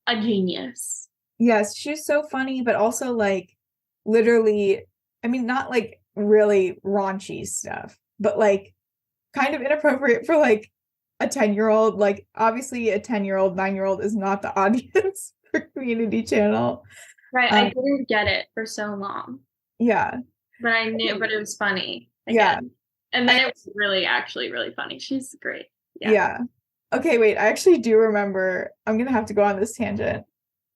a genius.
Yes, she's so funny, but also like literally, I mean, not like really raunchy stuff, but like kind of inappropriate for like a 10-year-old. Like, obviously a 10-year-old, 9-year-old is not the audience for Community Channel.
Right. I didn't get it for so long.
Yeah.
But I knew, but it was funny.
Yeah.
And then it was really, actually really funny. She's great.
Yeah. Okay, wait, I actually do remember. I'm gonna have to go on this tangent.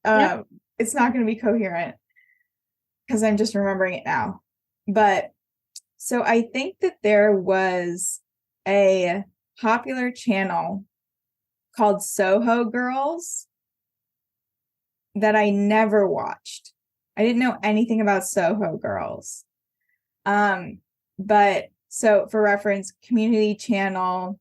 It's not gonna be coherent because I'm just remembering it now. But so I think that there was a popular channel called Soho Girls that I never watched. I didn't know anything about Soho Girls. But so for reference, Community Channel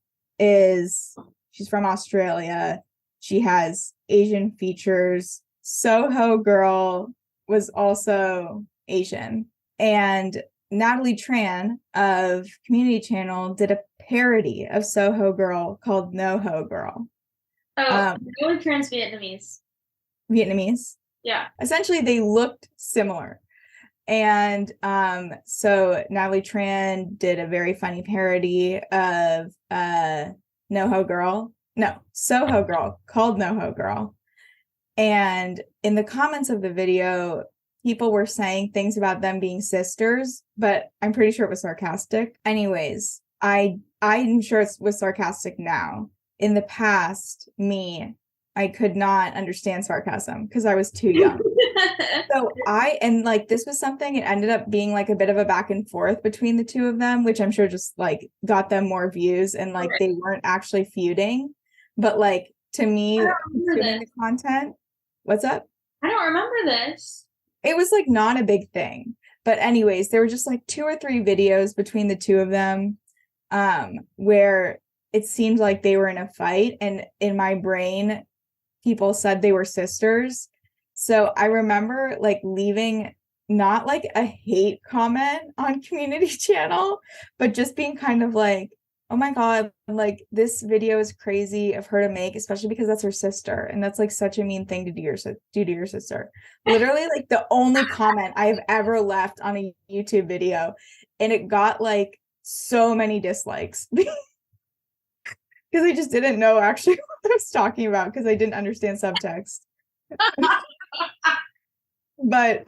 she's from Australia. She has Asian features. Soho Girl was also Asian. And Natalie Tran of Community Channel did a parody of Soho Girl called No Ho Girl.
Oh, really trans Vietnamese.
Vietnamese?
Yeah.
Essentially, they looked similar. And so Natalie Tran did a very funny parody of Soho Girl called No Ho Girl. And in the comments of the video, people were saying things about them being sisters, but I'm pretty sure it was sarcastic. Anyways, I'm sure it was sarcastic now. In the past, I could not understand sarcasm because I was too young. So this was something, it ended up being like a bit of a back and forth between the two of them, which I'm sure just like got them more views, and like they weren't actually feuding. But like, to me, consuming the content, what's up?
I don't remember this.
It was like not a big thing. But anyways, there were just like 2 or 3 videos between the two of them where it seemed like they were in a fight, and in my brain, people said they were sisters. So I remember like leaving not like a hate comment on Community Channel, but just being kind of like, oh my God, like this video is crazy of her to make, especially because that's her sister. And that's like such a mean thing to do to your sister. Literally like the only comment I have ever left on a YouTube video. And it got like so many dislikes because I just didn't know actually what I was talking about because I didn't understand subtext. But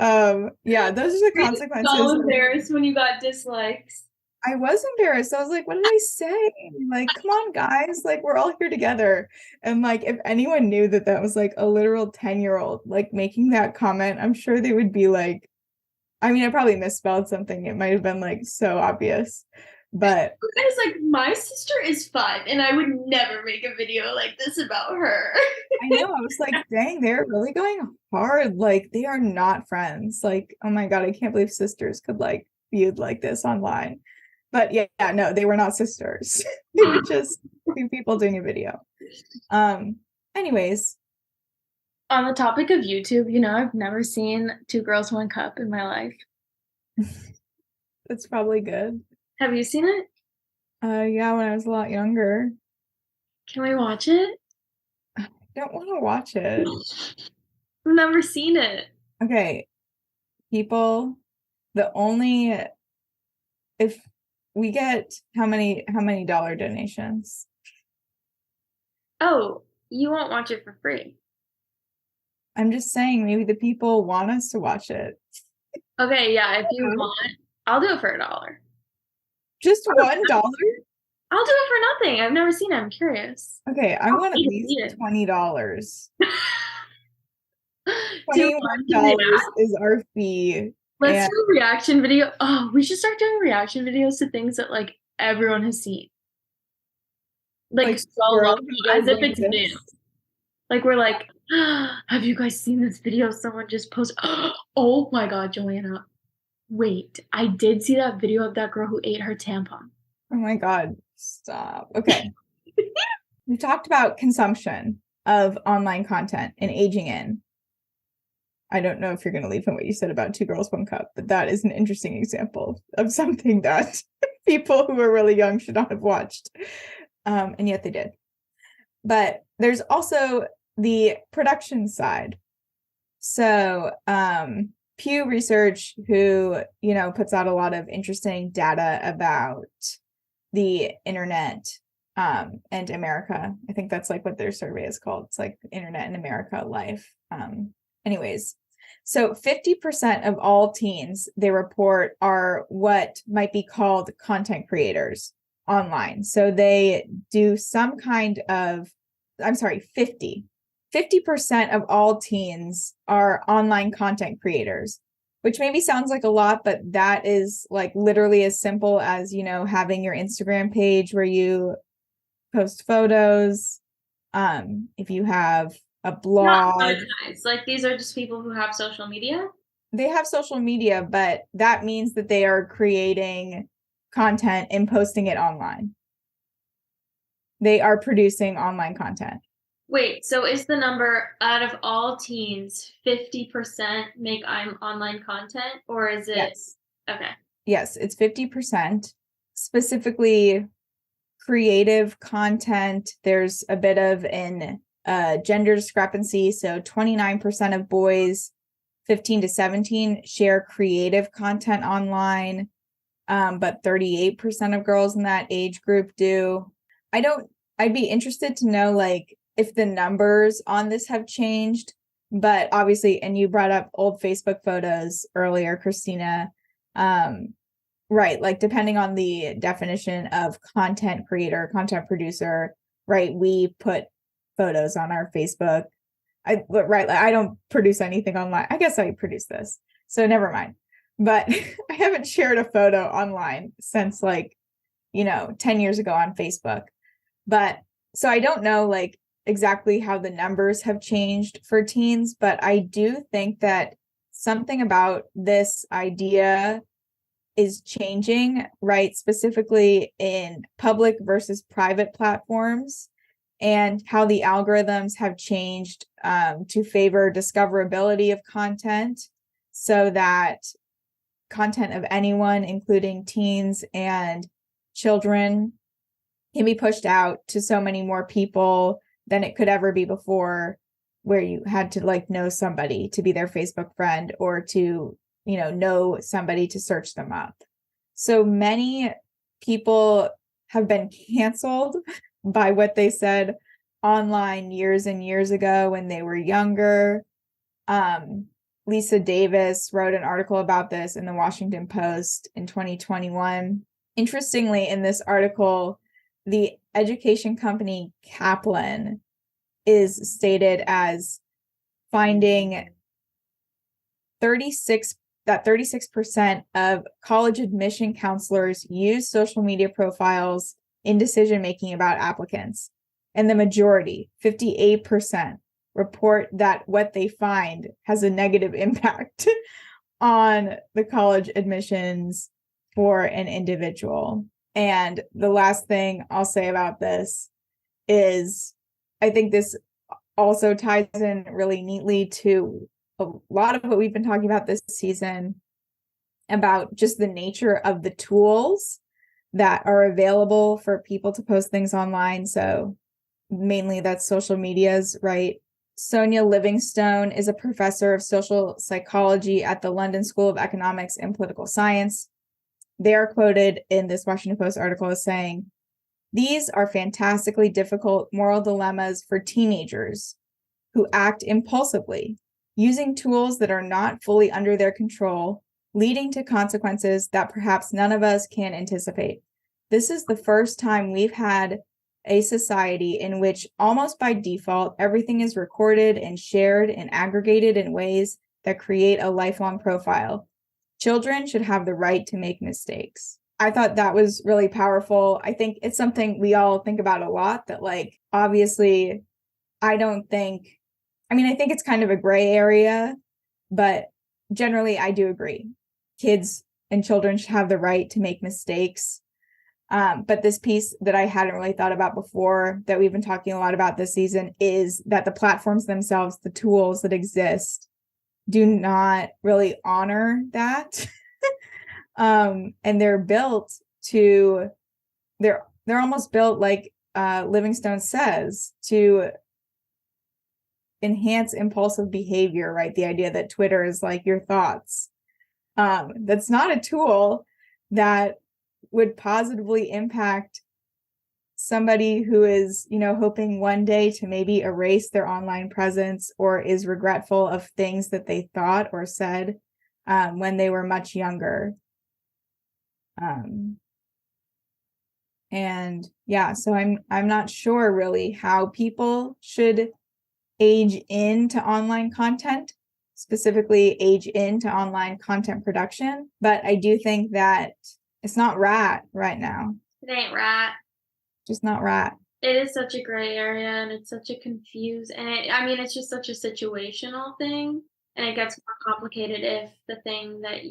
yeah, those are the consequences.
So embarrassed when you got dislikes.
I was embarrassed. I was like, what did I say? Like, come on, guys, like we're all here together. And like, if anyone knew that was like a literal 10-year-old like making that comment, I'm sure they would be like, I mean, I probably misspelled something. It might have been like so obvious. But
I was like, my sister is 5 and I would never make a video like this about her.
I know, I was like, dang, they're really going hard. Like, they are not friends. Like, oh my God, I can't believe sisters could like feud like this online. But yeah, no, they were not sisters. They were just 2 people doing a video. Anyways.
On the topic of YouTube, I've never seen 2 Girls, 1 Cup in my life.
That's probably good.
Have you seen it?
Yeah, when I was a lot younger.
Can we watch it?
I don't want to watch it.
I've never seen it.
Okay, people, if we get how many dollar donations?
Oh, you won't watch it for free.
I'm just saying, maybe the people want us to watch it.
Okay, yeah, if you want, I'll do it for $1.
Just $1?
I'll do it for nothing. I've never seen it. I'm curious.
Okay, I want at least $20. $21 is our fee.
Let's do a reaction video. Oh, we should start doing reaction videos to things that like everyone has seen. Like so long, as if it's new. Like we're like, have you guys seen this video someone just posted? Oh my God, Joanna. Wait, I did see that video of that girl who ate her tampon.
Oh my God, stop. Okay. We talked about consumption of online content and aging in. I don't know if you're going to leave on what you said about Two Girls, One Cup, but that is an interesting example of something that people who are really young should not have watched. And yet they did. But there's also the production side. So Pew Research, who, puts out a lot of interesting data about the internet and America. I think that's like what their survey is called. It's like Internet in America Life. Anyways, so 50% of all teens, they report, are what might be called content creators online. So they do some kind of, 50% of all teens are online content creators, which maybe sounds like a lot, but that is like literally as simple as, having your Instagram page where you post photos. If you have a blog.
Not monetized. Like these are just people who have social media?
They have social media, but that means that they are creating content and posting it online. They are producing online content.
Wait, so is the number out of all teens, 50% make online content, or is it?
Yes.
Okay.
Yes, it's 50%. Specifically creative content. There's a bit of an gender discrepancy. So 29% of boys 15 to 17 share creative content online, but 38% of girls in that age group do. I'd be interested to know like if the numbers on this have changed, but obviously, and you brought up old Facebook photos earlier, Christina, right, like depending on the definition of content creator, content producer, right, we put photos on our Facebook. I don't produce anything online. I guess I produce this, so never mind. But I haven't shared a photo online since 10 years ago on Facebook. But so I don't know like exactly how the numbers have changed for teens, but I do think that something about this idea is changing, right? Specifically in public versus private platforms, and how the algorithms have changed to favor discoverability of content, so that content of anyone, including teens and children, can be pushed out to so many more people than it could ever be before, where you had to like know somebody to be their Facebook friend, or to know somebody to search them up. So many people have been canceled by what they said online years and years ago when they were younger. Lisa Davis wrote an article about this in the Washington Post in 2021. Interestingly, in this article, the education company Kaplan is stated as finding 36% of college admission counselors use social media profiles in decision-making about applicants. And the majority, 58%, report that what they find has a negative impact on the college admissions for an individual. And the last thing I'll say about this is I think this also ties in really neatly to a lot of what we've been talking about this season about just the nature of the tools that are available for people to post things online. So mainly that's social medias, right? Sonia Livingstone is a professor of social psychology at the London School of Economics and Political Science. They are quoted in this Washington Post article as saying, "These are fantastically difficult moral dilemmas for teenagers who act impulsively, using tools that are not fully under their control, leading to consequences that perhaps none of us can anticipate. This is the first time we've had a society in which almost by default, everything is recorded and shared and aggregated in ways that create a lifelong profile. children should have the right to make mistakes. I thought that was really powerful. I think it's something we all think about a lot, that like, obviously, I think it's kind of a gray area, but generally I do agree. Kids and children should have the right to make mistakes. But this piece that I hadn't really thought about before, that we've been talking a lot about this season, is that the platforms themselves, the tools that exist, do not really honor that. And they're almost built, like Livingstone says, to enhance impulsive behavior, right? The idea that Twitter is like your thoughts. That's not a tool that would positively impact somebody who is, hoping one day to maybe erase their online presence, or is regretful of things that they thought or said when they were much younger. And yeah, so I'm not sure really how people should age into online content, specifically age into online content production. But I do think that it's not right now.
It ain't right.
Just not right.
It is such a gray area, and it's such a it's just such a situational thing, and it gets more complicated if the thing that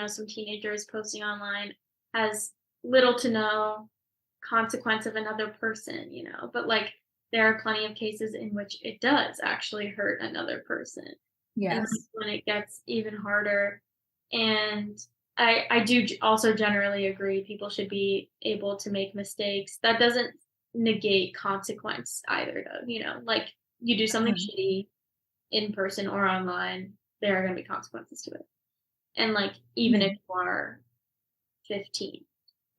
some teenager is posting online has little to no consequence of another person, but like there are plenty of cases in which it does actually hurt another person.
Yes.
And that's when it gets even harder. And I do also generally agree people should be able to make mistakes. That doesn't negate consequence either, though. Like you do something shitty in person or online, there are going to be consequences to it. And like even if you are 15,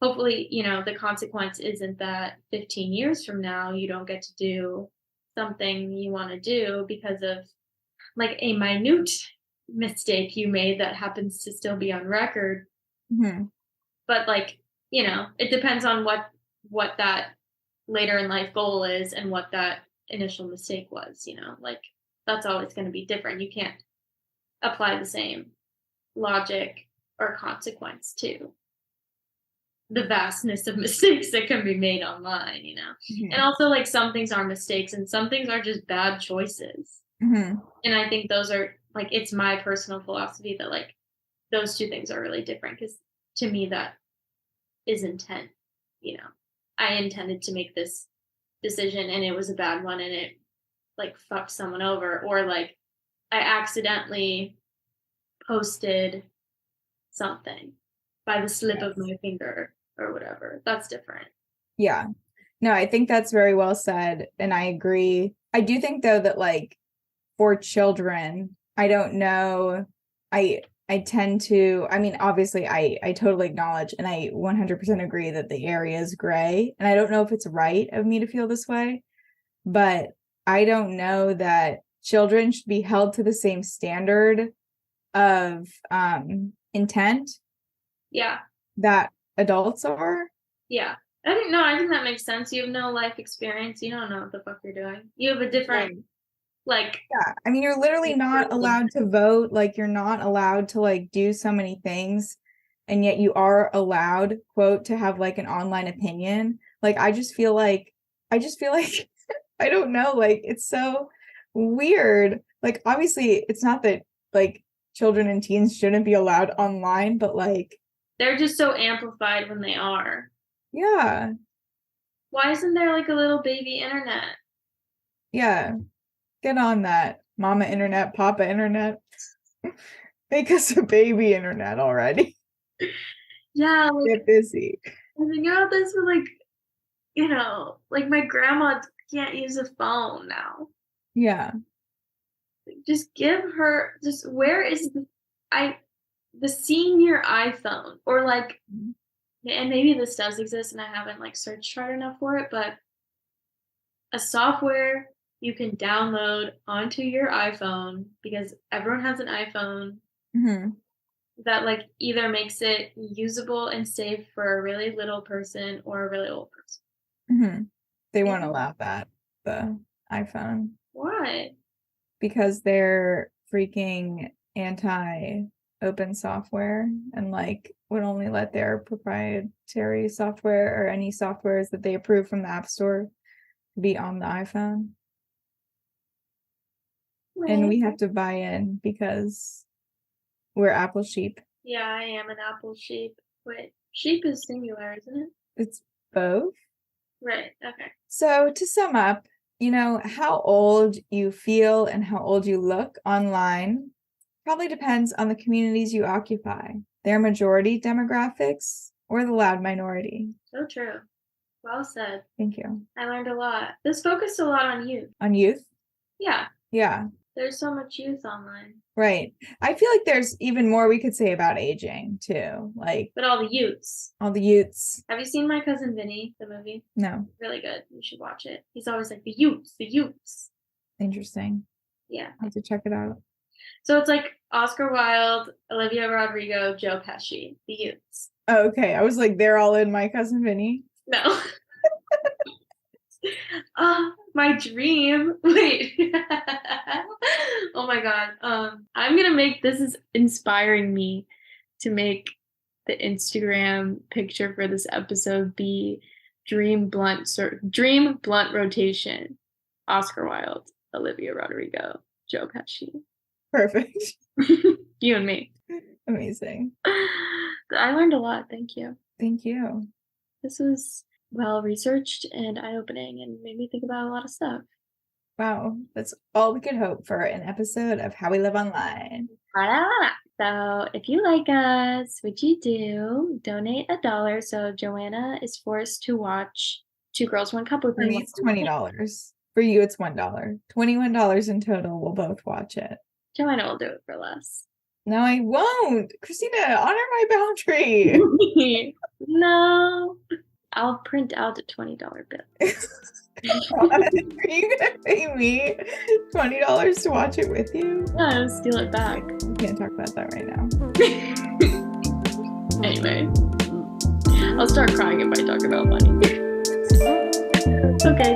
hopefully, the consequence isn't that 15 years from now you don't get to do something you want to do because of like a minute mistake you made that happens to still be on record. But like, it depends on what that later in life goal is and what that initial mistake was, like that's always going to be different. You can't apply the same logic or consequence to the vastness of mistakes that can be made online, and also like some things are mistakes and some things are just bad choices. And I think those are like, it's my personal philosophy that like those two things are really different, because to me that is intent. I intended to make this decision and it was a bad one and it like fucked someone over, or like I accidentally posted something by the slip of my finger or whatever. That's different.
Yeah. No, I think that's very well said. And I agree. I do think though that like for children, I don't know. I tend to, obviously I totally acknowledge and I 100% agree that the area is gray. And I don't know if it's right of me to feel this way, but I don't know that children should be held to the same standard of intent.
Yeah.
That adults are.
Yeah. I think that makes sense. You have no life experience. You don't know what the fuck you're doing. You have a different
yeah, you're literally not allowed to vote, like you're not allowed to like do so many things, and yet you are allowed, quote, to have like an online opinion. Like I just feel like I don't know, like it's so weird. Like obviously it's not that like children and teens shouldn't be allowed online, but like
they're just so amplified when they are.
Yeah.
Why isn't there like a little baby internet?
Yeah. Get on that, mama internet, papa internet. Make us a baby internet already.
Yeah. Like,
get busy.
I think about this with like my grandma can't use a phone now.
Yeah.
Just give her, where is the senior iPhone, or like, and maybe this does exist and I haven't like searched hard enough for it, but a software you can download onto your iPhone, because everyone has an iPhone, that like either makes it usable and safe for a really little person or a really old person.
They won't allow that, the iPhone.
Why?
Because they're freaking anti open software and like would only let their proprietary software or any softwares that they approve from the App Store be on the iPhone. Right. And we have to buy in because we're Apple sheep.
Yeah, I am an Apple sheep. Wait, sheep is singular, isn't it?
It's both.
Right, okay.
So to sum up, you know, how old you feel and how old you look online probably depends on the communities you occupy, their majority demographics, or the loud minority.
So true. Well said.
Thank you.
I learned a lot. This focused a lot on youth.
On youth?
Yeah.
Yeah.
There's so much youth online.
Right. I feel like there's even more we could say about aging too. Like,
but all the youths.
All the youths.
Have you seen My Cousin Vinny, the movie?
No.
Really good. You should watch it. He's always like, the youths, the youths.
Interesting.
Yeah.
I have to check it out.
So it's like Oscar Wilde, Olivia Rodrigo, Joe Pesci, the youths.
Oh, okay. I was like, they're all in My Cousin Vinny.
No. My dream. Wait. Oh my god. I'm gonna make this is inspiring me to make the Instagram picture for this episode be dream blunt rotation. Oscar Wilde, Olivia Rodrigo, Joe Pesci.
Perfect.
You and me.
Amazing.
I learned a lot. Thank you.
Thank you.
This was well researched and eye-opening and made me think about a lot of stuff.
Wow, that's all we could hope for an episode of How We Live Online.
So if you like us, would you donate $1 so Joanna is forced to watch Two Girls, One Cup with me?
For me, it's $20. For you, it's $1. $21 in total. We'll both watch it.
Joanna will do it for less.
No, I won't. Christina, honor my boundary.
No. I'll print out a $20 bill.
Are you gonna pay me $20 to watch it with you?
No, I'll steal it back.
We can't talk about that right now.
Anyway, I'll start crying if I talk about money. Okay.